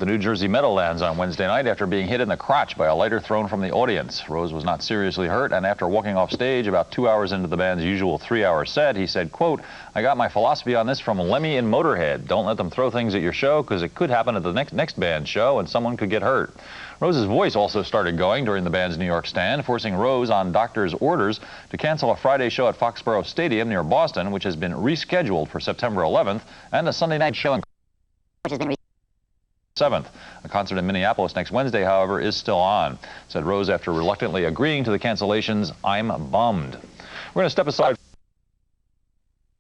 The New Jersey Meadowlands on Wednesday night after being hit in the crotch by a lighter thrown from the audience. Rose was not seriously hurt, and after walking off stage about 2 hours into the band's usual 3-hour set, he said, quote, "I got my philosophy on this from Lemmy and Motorhead. Don't let them throw things at your show because it could happen at the next band's show and someone could get hurt." Rose's voice also started going during the band's New York stand, forcing Rose on doctor's orders to cancel a Friday show at Foxborough Stadium near Boston, which has been rescheduled for September 11th, and a Sunday night show which has been 7th. A concert in Minneapolis next Wednesday, however, is still on. Said Rose after reluctantly agreeing to the cancellations, "I'm bummed." We're going to step aside.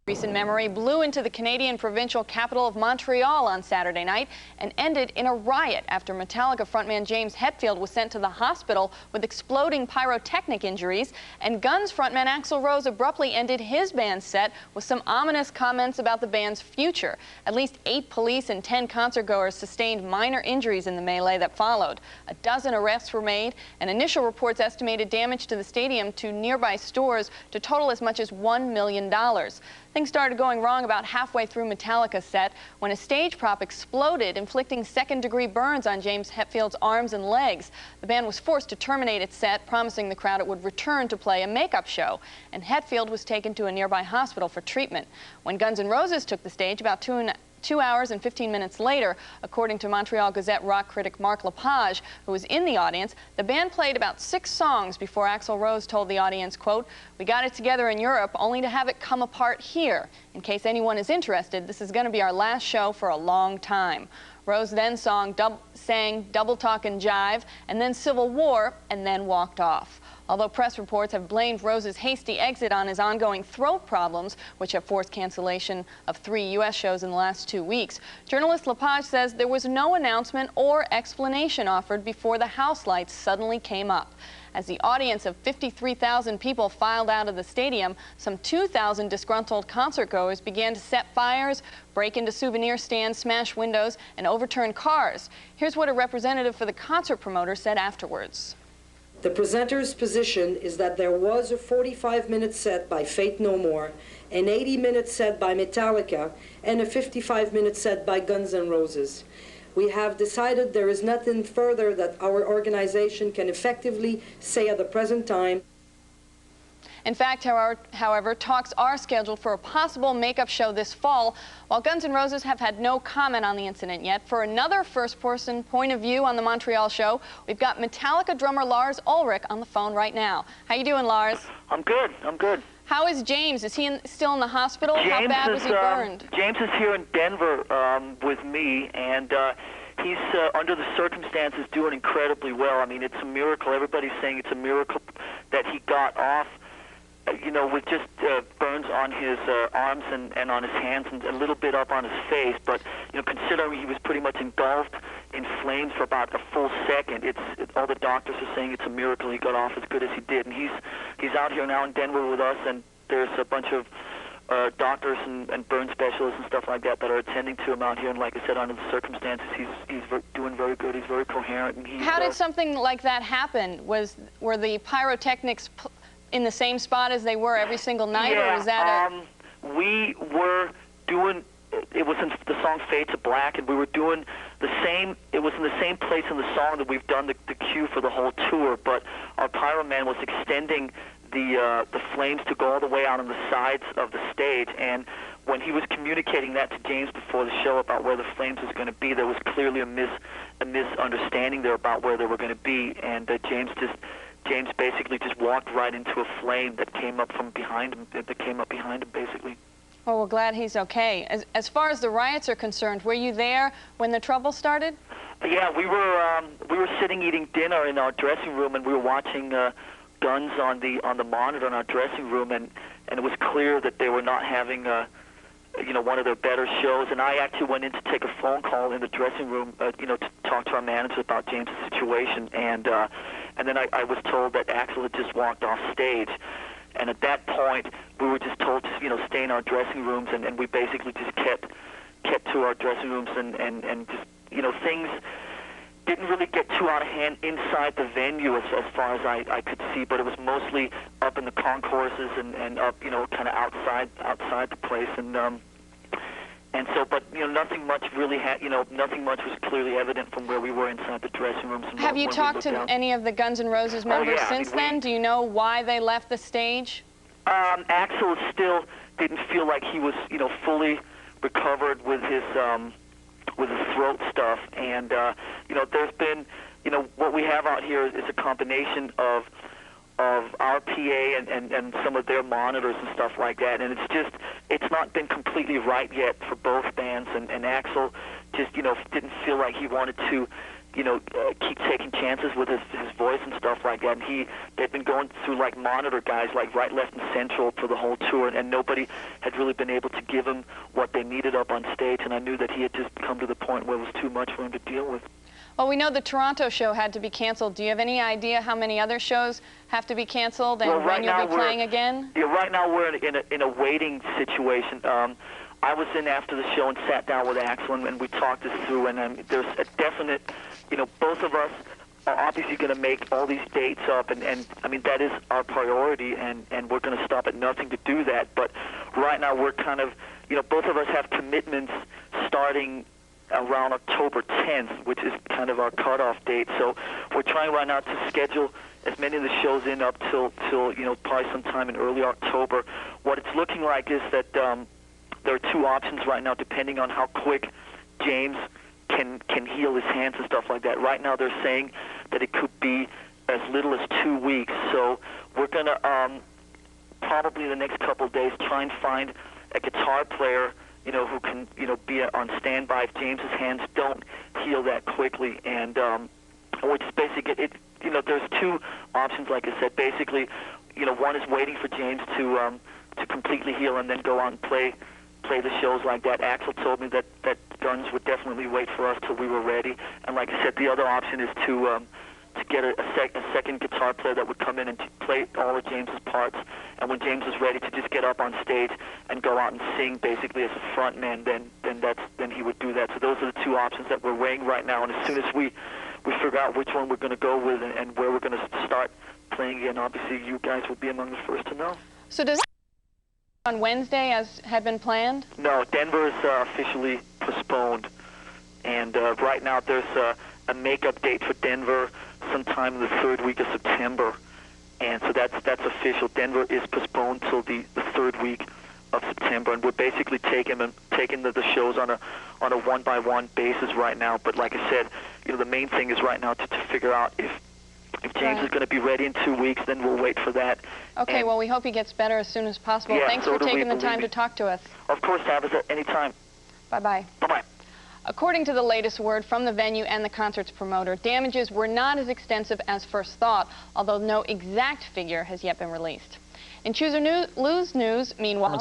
Recent memory blew into the Canadian provincial capital of Montreal on Saturday night and ended in a riot after Metallica frontman James Hetfield was sent to the hospital with exploding pyrotechnic injuries, and Guns frontman Axl Rose abruptly ended his band's set with some ominous comments about the band's future. At least 8 police and 10 concertgoers sustained minor injuries in the melee that followed. A dozen arrests were made, and initial reports estimated damage to the stadium to nearby stores to total as much as $1 million. Things started going wrong about halfway through Metallica's set when a stage prop exploded, inflicting second-degree burns on James Hetfield's arms and legs. The band was forced to terminate its set, promising the crowd it would return to play a makeup show, and Hetfield was taken to a nearby hospital for treatment. When Guns N' Roses took the stage about 2 hours and 15 minutes later, according to Montreal Gazette rock critic Mark Lepage, who was in the audience, the band played about 6 songs before Axl Rose told the audience, quote, "We got it together in Europe only to have it come apart here. In case anyone is interested, this is going to be our last show for a long time." Rose then sang Double Talk and Jive, and then Civil War, and then walked off. Although press reports have blamed Rose's hasty exit on his ongoing throat problems, which have forced cancellation of 3 U.S. shows in the last 2 weeks, journalist Lepage says there was no announcement or explanation offered before the house lights suddenly came up. As the audience of 53,000 people filed out of the stadium, some 2,000 disgruntled concertgoers began to set fires, break into souvenir stands, smash windows, and overturn cars. Here's what a representative for the concert promoter said afterwards. The presenter's position is that there was a 45-minute set by Faith No More, an 80-minute set by Metallica, and a 55-minute set by Guns N' Roses. We have decided there is nothing further that our organization can effectively say at the present time. In fact, however, talks are scheduled for a possible makeup show this fall, while Guns N' Roses have had no comment on the incident yet. For another first-person point of view on the Montreal show, we've got Metallica drummer Lars Ulrich on the phone right now. How you doing, Lars? I'm good. I'm good. How is James? Is he still in the hospital? How bad was he burned? James is here in Denver with me, and he's, under the circumstances, doing incredibly well. I mean, it's a miracle. Everybody's saying it's a miracle that he got off, you know, with just burns on his arms and on his hands and a little bit up on his face. But, you know, considering he was pretty much engulfed in flames for about a full second, all the doctors are saying it's a miracle he got off as good as he did. And he's out here now in Denver with us, and there's a bunch of doctors and burn specialists and stuff like that that are attending to him out here. And like I said, under the circumstances, he's doing very good. He's very coherent. And how did something like that happen? Were the pyrotechnics in the same spot as they were every single night, yeah, or is that we were doing, it was in the song Fade to Black, and we were doing the same, it was in the same place in the song that we've done the cue for the whole tour, but our pyro man was extending the flames to go all the way out on the sides of the stage, and when he was communicating that to James before the show about where the flames was going to be, there was clearly a misunderstanding there about where they were going to be, and James basically just walked right into a flame that came up from behind him, basically. Well, we're glad he's okay. As far as the riots are concerned, were you there when the trouble started? Yeah, we were sitting eating dinner in our dressing room, and we were watching Guns on the monitor in our dressing room, and it was clear that they were not having you know, one of their better shows. And I actually went in to take a phone call in the dressing room, you know, to talk to our manager about James' situation, and then I was told that Axl had just walked off stage. And at that point, we were just told to, you know, stay in our dressing rooms, and we basically just kept to our dressing rooms, and just, you know, things didn't really get too out of hand inside the venue as far as I could see, but it was mostly up in the concourses and up, you know, kind of outside the place. And And so, but nothing much really nothing much was clearly evident from where we were inside the dressing rooms. And have you talked to any of the Guns N' Roses members since then? Do you know why they left the stage? Axl still didn't feel like he was, fully recovered with his throat stuff, and there's been, what we have out here is a combination of our PA and some of their monitors and stuff like that, and it's not been completely right yet for both bands, and Axl just didn't feel like he wanted to keep taking chances with his voice and stuff like that. And they've been going through like monitor guys like right, left, and central for the whole tour, and nobody had really been able to give him what they needed up on stage, and I knew that he had just come to the point where it was too much for him to deal with. Well, we know the Toronto show had to be canceled. Do you have any idea how many other shows have to be canceled and when you'll be playing again? Yeah, right now we're in a waiting situation. I was in after the show and sat down with Axl, and we talked this through, and there's a definite, both of us are obviously going to make all these dates up, and I mean, that is our priority, and we're going to stop at nothing to do that. But right now we're kind of, both of us have commitments starting around October 10th, which is kind of our cutoff date. So we're trying right now to schedule as many of the shows in up till probably sometime in early October. What it's looking like is that there are two options right now, depending on how quick James can heal his hands and stuff like that. Right now they're saying that it could be as little as 2 weeks. So we're going to probably in the next couple of days try and find a guitar player who can, be on standby if James's hands don't heal that quickly. And which is basically, there's two options, like I said. Basically, one is waiting for James to completely heal and then go on and play the shows like that. Axl told me that Guns would definitely wait for us till we were ready. And like I said, the other option is to get a second guitar player that would come in and play all of James's parts, and when James is ready to just get up on stage and go out and sing basically as a front man, then he would do that. So those are the two options that we're weighing right now, and as soon as we figure out which one we're going to go with and where we're going to start playing again, obviously you guys will be among the first to know. So does on Wednesday as had been planned? No, Denver is officially postponed, and right now there's a makeup date for Denver sometime in the third week of September, and so that's official. Denver is postponed till the third week of September, and we're basically taking the shows on a one-by-one basis right now. But like I said, the main thing is right now to figure out if James is going to be ready in 2 weeks, then we'll wait for that. Okay, and, well, we hope he gets better as soon as possible. Yeah, Thanks for taking the time to talk to us. Of course, have us at any time. Bye-bye. Bye-bye. According to the latest word from the venue and the concert's promoter, damages were not as extensive as first thought, although no exact figure has yet been released. In Choose or Lose news, meanwhile...